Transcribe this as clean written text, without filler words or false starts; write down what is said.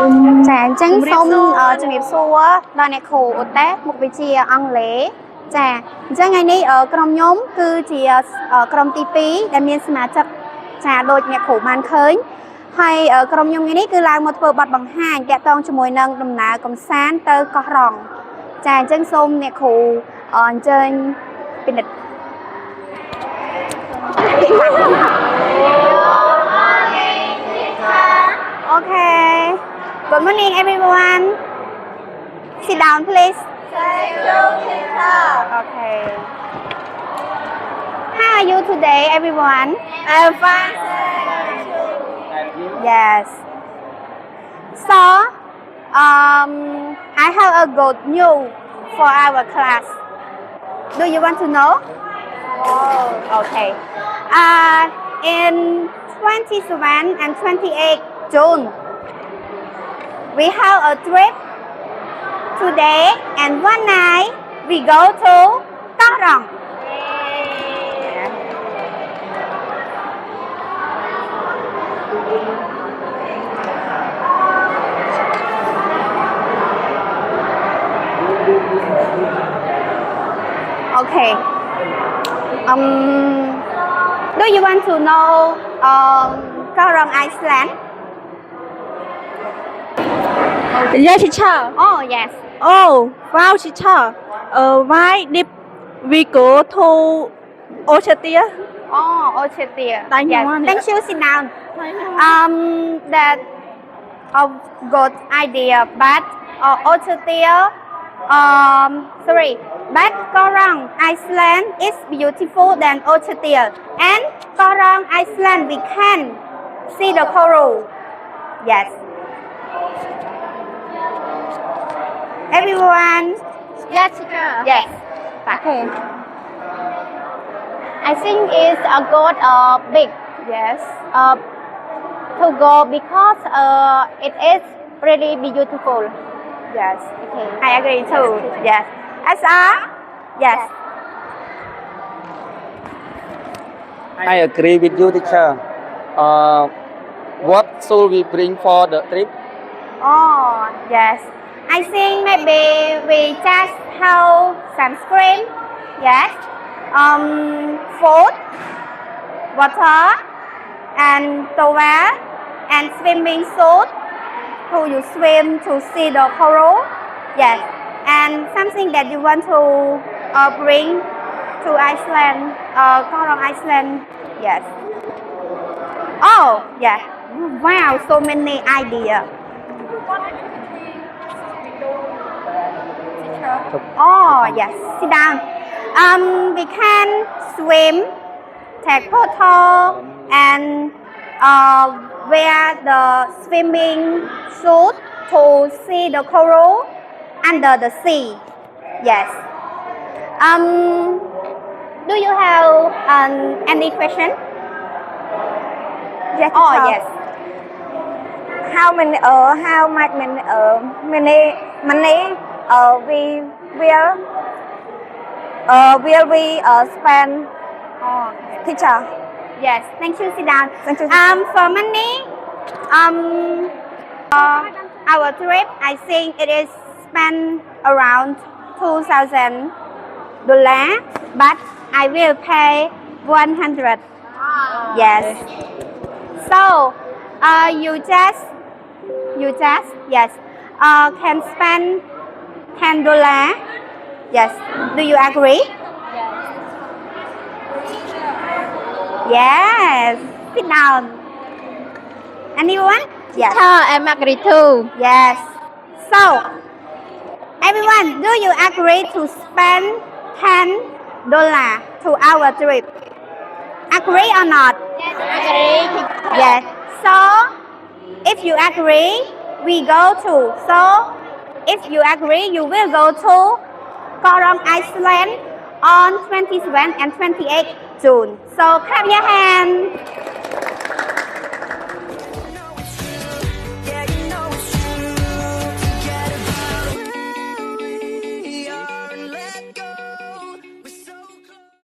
ចាអញ្ចឹងសូមជំរាបសួរដល់អ្នកគ្រូឧទ្ទេសមុខវិជ្ជាអង់គ្លេសចាអញ្ចឹងថ្ងៃនេះក្រុមខ្ញុំគឺជាក្រុមទី2ដែលមានសមាជិកចាដូចអ្នកគ្រូបានឃើញហើយក្រុមខ្ញុំថ្ងៃនេះគឺឡើងមកធ្វើបទបង្ហាញតាក់ទងជាមួយនឹងដំណើរកំសាន្តទៅកោះរ៉ង់ចាអញ្ចឹងសូមអ្នកគ្រូអញ្ជើញពិនិត្យOkay. Good morning, everyone. Sit down, please. Thank you, teacher. Okay. How are you today, everyone? I'm fine, thank you. Yes. So, I have a good news for our class. Do you want to know? Oh. Okay. In 27 and 28 June, we have a trip today and one night we go to Koh Rong. Okay. Do you want to know Koh Rong Island? Yes, teacher. Oh yes. Oh, wow, teacher. Why did we go to Ochetia? Oh, Ochetia. Thank you, Yes. Monica. Thank you. Sit down. That a good idea, but Ochetia. Sorry, but Koh Rong Island is beautiful than Ochetia, and Koh Rong Island we can see the coral. Yes. Everyone. Yes, teacher. Yes. Okay. I think it's a good big. Yes. To go because it is really beautiful. Yes. Okay. I agree too. Yes. SR. Yes. I agree with you, teacher. What should we bring for the trip? Oh yes. I think maybe we just have sunscreen. Yes. Food, water, and towel, and swimming suit to you swim to see the coral. Yes. And something that you want to bring to Iceland, Koh Rong Iceland. Yes. Oh yeah. Wow, so many ideas. Oh yes, sit down. We can swim, take photo, and wear the swimming suit to see the coral under the sea. Yes. Do you have any question? Yes, Oh teacher. yes. How much money will we spend, Oh, teacher? yes. Thank you. Sit down. Thank you. For money, our trip, I think it is spent around $2,000, but I will pay 100. Yes. So, you just yes, can spend $10. Yes. Do you agree? Yes. Sit down. Anyone? Yes. I'm agree too. Yes. So, everyone, do you agree to spend $10 to our trip? Agree or not? Agree. Yes. So, if you agree, we go to. So, if you agree, you will go to Koh Rong Island on 27 and 28 June. So, clap your hand.